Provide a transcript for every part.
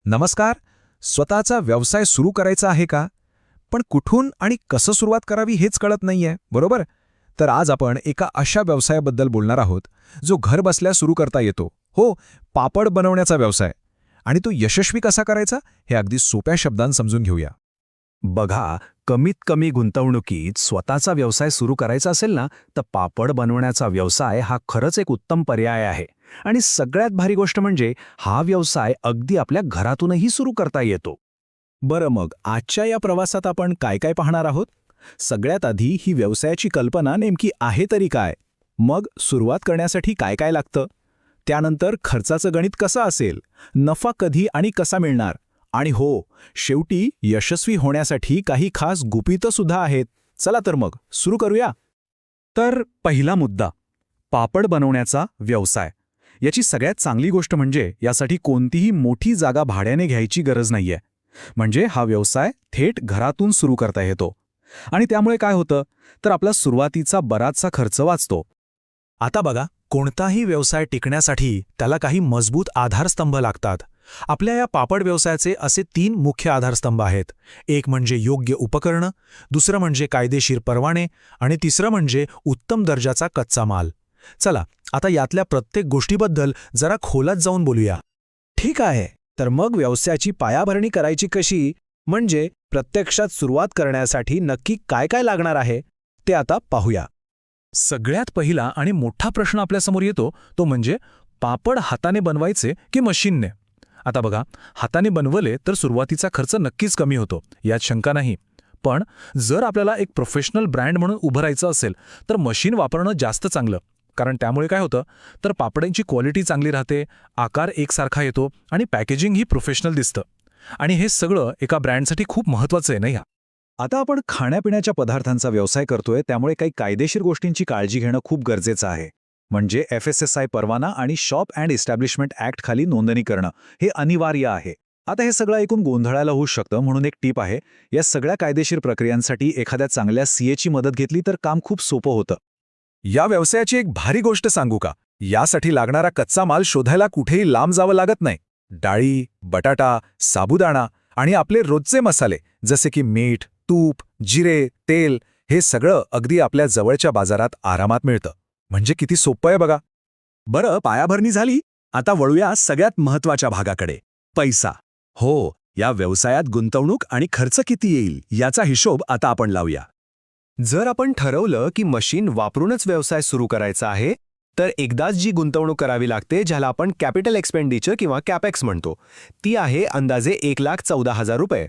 नमस्कार. स्वतःचा व्यवसाय सुरू करायचा आहे का? पण कुठून आणि कसं सुरुवात करावी हेच कळत नाहीये, बरोबर? तर आज आपण एका अशा व्यवसायाबद्दल बोलणार आहोत जो घर बसल्या सुरू करता येतो. हो, पापड बनवण्याचा व्यवसाय. आणि तो यशस्वी कसा करायचा हे अगदी सोप्या शब्दांत समजून घेऊया. बघा, कमीत कमी गुंतवणुकीत स्वतःचा व्यवसाय सुरू करायचा असेल ना, तर पापड बनवण्याचा व्यवसाय हा खरंच एक उत्तम पर्याय आहे. आणि सगळ्यात भारी गोष्ट म्हणजे हा व्यवसाय अगदी आपल्या घरातूनही सुरू करता येतो. बरं, मग आजच्या या प्रवासात आपण काय काय पाहणार आहोत? सगळ्यात आधी ही व्यवसायाची कल्पना नेमकी आहे तरी काय? मग सुरुवात करण्यासाठी काय काय लागतं? त्यानंतर खर्चाचं गणित कसं असेल? नफा कधी आणि कसा मिळणार? आणि हो, शेवटी यशस्वी होण्यासाठी काही खास गुपितं सुद्धा आहेत. चला तर मग सुरू करूया. तर पहिला मुद्दा, पापड बनवण्याचा व्यवसाय. याची सगळ्यात चांगली गोष्ट म्हणजे यासाठी कोणतीही मोठी जागा भाड्याने घ्यायची गरज नाहीये. म्हणजे हा व्यवसाय थेट घरातून सुरू करता येतो. आणि त्यामुळे काय होतं, तर आपला सुरुवातीचा बराचसा खर्च वाचतो. आता बघा, कोणताही व्यवसाय टिकण्यासाठी त्याला काही मजबूत आधारस्तंभ लागतात. आपल्या या पापड व्यवसायाचे असे 3 मुख्य आधारस्तंभ आहेत. एक म्हणजे योग्य उपकरणं, दुसरं म्हणजे कायदेशीर परवाने आणि तिसरं म्हणजे उत्तम दर्जाचा कच्चा माल. चला, आता यातल्या प्रत्येक गोष्टीबद्दल जरा खोलात जाऊन बोलूया. ठीक आहे, तर मग व्यवसायाची पायाभरणी करायची कशी? म्हणजे प्रत्यक्षात सुरुवात करण्यासाठी नक्की काय काय लागणार आहे ते आता पाहूया. सगळ्यात पहिला आणि मोठा प्रश्न आपल्यासमोर येतो तो म्हणजे पापड हाताने बनवायचे की मशीनने? आता बघा, हाताने बनवले तर सुरुवातीचा खर्च नक्कीच कमी होतो, यात शंका नाही. पण जर आपल्याला एक प्रोफेशनल ब्रँड म्हणून उभं राहायचं असेल तर मशीन वापरणं जास्त चांगलं. कारण त्यामुळे काय होतं, तर पापडांची क्वालिटी चांगली राहते, आकार एकसारखा येतो आणि पॅकेजिंगही प्रोफेशनल दिसतं. आणि हे सगळं एका ब्रँडसाठी खूप महत्त्वाचं आहे, नाही का? आता आपण खाण्यापिण्याच्या पदार्थांचा व्यवसाय करतोय, त्यामुळे काही कायदेशीर गोष्टींची काळजी घेणं खूप गरजेचं आहे. म्हणजे FSSAI परवाना आणि शॉप अँड इस्टॅब्लिशमेंट ॲक्ट खाली नोंदणी करणं हे अनिवार्य आहे. आता हे सगळं ऐकून गोंधळायला होऊ शकतं, म्हणून एक टीप आहे. या सगळ्या कायदेशीर प्रक्रियांसाठी एखाद्या चांगल्या CAची मदत घेतली तर काम खूप सोपं होतं. या व्यवसायाची एक भारी गोष्ट सांगू का? यासाठी लागणारा कच्चा माल शोधायला कुठेही लांब जावं लागत नाही. डाळी, बटाटा, साबुदाणा आणि आपले रोजचे मसाले जसे की मीठ, तूप, जिरे, तेल हे सगळं अगदी आपल्या जवळच्या बाजारात आरामात मिळतं. म्हणजे किती सोपं आहे बघा. बरं, पायाभरणी झाली. आता वळूया सगळ्यात महत्त्वाच्या भागाकडे, पैसा. हो, या व्यवसायात गुंतवणूक आणि खर्च किती येईल याचा हिशोब आता आपण लावूया. जर आपण ठरवलं की मशीन वापरूनच व्यवसाय सुरू करायचा आहे, तर एकदाच जी गुंतवणूक करावी लागते, ज्याला आपण कॅपिटल एक्सपेंडिचर किंवा कॅपेक्स म्हणतो, ती आहे अंदाजे 1,14,000 रुपये.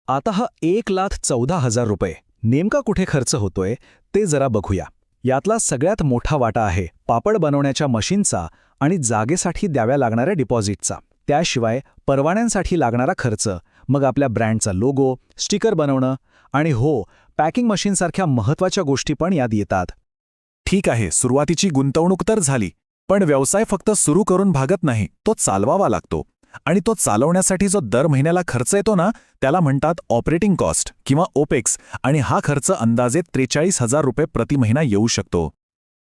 आता हा 1,14,000 रुपये नेमका कुठे खर्च होतोय ते जरा बघूया. यातला सगळ्यात मोठा वाटा आहे पापड बनवण्याच्या मशीनचा आणि जागेसाठी द्याव्या लागणाऱ्या डिपॉझिटचा. त्याशिवाय परवान्यांसाठी लागणारा खर्च, मग आपल्या ब्रँडचा लोगो, स्टिकर बनवणं आणि हो, पॅकिंग मशीनसारख्या महत्त्वाच्या गोष्टी पण यात येतात. ठीक आहे, सुरुवातीची गुंतवणूक तर झाली, पण व्यवसाय फक्त सुरू करून भागत नाही, तो चालवावा लागतो. आणि तो चालवण्यासाठी जो दर महिन्याला खर्च येतो ना, त्याला म्हणतात ऑपरेटिंग कॉस्ट किंवा ओपेक्स. आणि हा खर्च अंदाजे 43,000 रुपये प्रति महिना येऊ शकतो.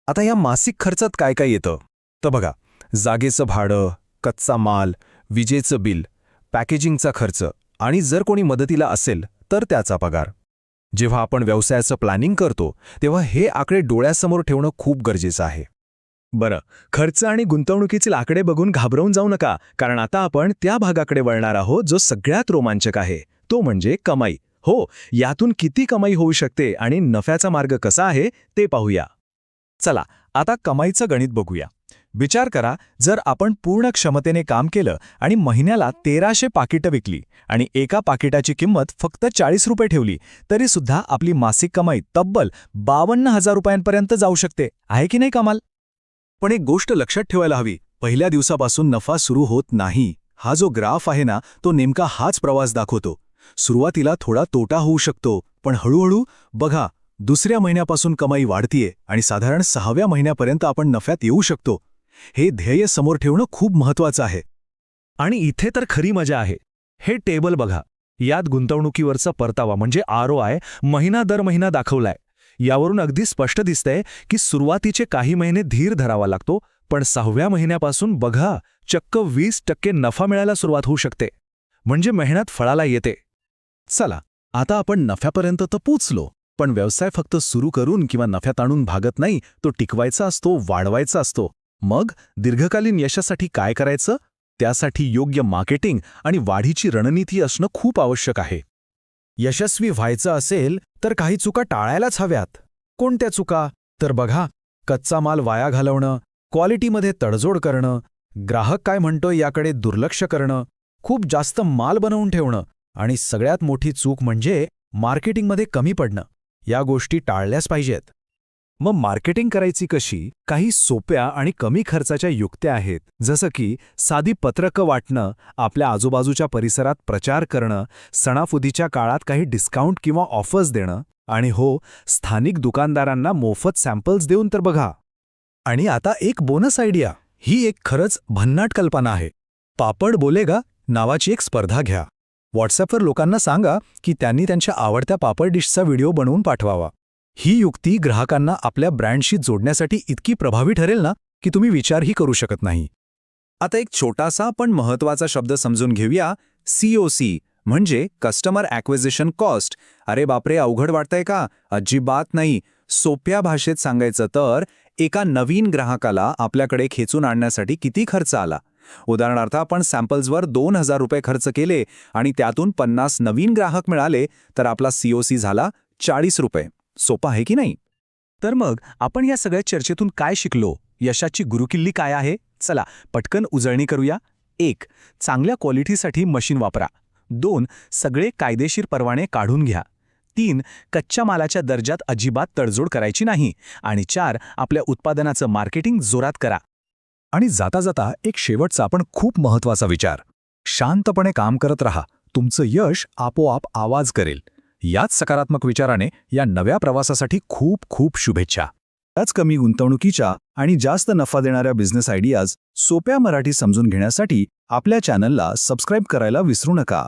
आता या मासिक खर्चात काय काय येतं? तर बघा, जागेचं भाडं, कच्चा माल, विजेचं बिल, पॅकेजिंगचा खर्च आणि जर कोणी मदतीला असेल तर त्याचा पगार. जेव्हा आपण व्यवसायाचं प्लॅनिंग करतो तेव्हा हे आकडे डोळ्यासमोर ठेवणं खूप गरजेचं आहे. बरं, खर्च आणि गुंतवणुकीचे आकडे बघून घाबरवून जाऊ नका, कारण आता आपण त्या भागाकडे वळणार आहोत जो सगळ्यात रोमांचक आहे, तो म्हणजे कमाई. हो, यातून किती कमाई होऊ शकते आणि नफ्याचा मार्ग कसा आहे ते पाहूया. चला, आता कमाईचं गणित बघूया. विचार करा, जर आपण पूर्ण क्षमतेने काम केलं आणि महिन्याला 1,300 पाकिटं विकली आणि एका पाकिटाची किंमत फक्त 40 रुपये ठेवली, तरी सुद्धा आपली मासिक कमाई तब्बल 52,000 रुपयांपर्यंत जाऊ शकते. आहे की नाही कमाल? पण एक गोष्ट लक्षात ठेवायला हवी, पहिल्या दिवसापासून नफा सुरू होत नाही. हा जो ग्राफ आहे ना, तो नेमका हाच प्रवास दाखवतो. सुरुवातीला थोडा तोटा होऊ शकतो, पण हळूहळू बघा, दुसऱ्या महिन्यापासून कमाई वाढतीये आणि साधारण 6व्या महिन्यापर्यंत आपण नफ्यात येऊ शकतो. हे ध्येय समोर ठेवणं खूप महत्त्वाचं आहे. आणि इथे तर खरी मजा आहे. हे टेबल बघा, यात गुंतवणुकीवरचा परतावा म्हणजे ROI महिना दर महिना दाखवलाय. यावरून अगदी स्पष्ट दिसतंय की सुरुवातीचे काही महिने धीर धरावा लागतो, पण 6व्या महिन्यापासून बघा, चक्क 20% नफा मिळायला सुरुवात होऊ शकते. म्हणजे मेहनत फळाला येते. चला, आता आपण नफ्यापर्यंत तर पोचलो, पण व्यवसाय फक्त सुरू करून किंवा नफ्यात आणून भागत नाही, तो टिकवायचा असतो, वाढवायचा असतो. मग दीर्घकालीन यशासाठी काय करायचं? त्यासाठी योग्य मार्केटिंग आणि वाढीची रणनीती असणं खूप आवश्यक आहे. यशस्वी व्हायचं असेल तर काही चुका टाळायलाच हव्यात. कोणत्या चुका? तर बघा, कच्चा माल वाया घालवणं, क्वालिटीमध्ये तडजोड करणं, ग्राहक काय म्हणतोय याकडे दुर्लक्ष करणं, खूप जास्त माल बनवून ठेवणं आणि सगळ्यात मोठी चूक म्हणजे मार्केटिंगमध्ये कमी पडणं. या गोष्टी टाळल्याच पाहिजेत. मग मार्केटिंग करायची कशी? काही सोप्या आणि कमी खर्चाच्या युक्त्या आहेत, जसं की साधी पत्रकं वाटणं, आपल्या आजूबाजूच्या परिसरात प्रचार करणं, सणासुदीच्या काळात काही डिस्काउंट किंवा ऑफर्स देणं, आणि हो, स्थानिक दुकानदारांना मोफत सॅम्पल्स देऊन तर बघा. आणि आता एक बोनस आयडिया, ही एक खरंच भन्नाट कल्पना आहे. पापड बोलेगा नावाची एक स्पर्धा घ्या. व्हॉट्सॲपवर लोकांना सांगा की त्यांनी त्यांच्या आवडत्या पापड डिशचा व्हिडिओ बनवून पाठवावा. ही युक्ती ग्राहकांना आपल्या ब्रँडशी जोडण्यासाठी इतकी प्रभावी ठरेल ना की तुम्ही विचारही करू शकत नाही. आता एक छोटासा पण महत्त्वाचा शब्द समजून घेऊया, COC म्हणजे कस्टमर ॲक्विजिशन कॉस्ट. अरे बापरे, अवघड वाटतंय का? अजिबात नाही. सोप्या भाषेत सांगायचं तर एका नवीन ग्राहकाला आपल्याकडे खेचून आणण्यासाठी किती खर्च आला. उदाहरणार्थ, आपण सॅम्पल्सवर 2,000 रुपये खर्च केले आणि त्यातून 50 नवीन ग्राहक मिळाले तर आपला COC झाला 40 रुपये. सोपं आहे की नाही? तर मग आपण या सगळ्या चर्चेतून काय शिकलो? यशाची गुरुकिल्ली काय आहे? चला पटकन उजळणी करूया. 1. चांगल्या क्वालिटीसाठी मशीन वापरा. 2. सगळे कायदेशीर परवाने काढून घ्या. 3. कच्च्या मालाच्या दर्जात अजिबात तडजोड करायची नाही. आणि 4. आपल्या उत्पादनाचं मार्केटिंग जोरात करा. आणि जाता जाता एक शेवटचा पण खूप महत्त्वाचा विचार, शांतपणे काम करत राहा. तुमचं यश आपोआप आवाज करेल. याच सकारात्मक विचाराने या नव्या प्रवासासाठी खूप खूप शुभेच्छा. याच कमी गुंतवणुकीच्या आणि जास्त नफा देणाऱ्या बिझनेस आयडियाज सोप्या मराठी समजून घेण्यासाठी आपल्या चॅनलला सबस्क्राईब करायला विसरू नका.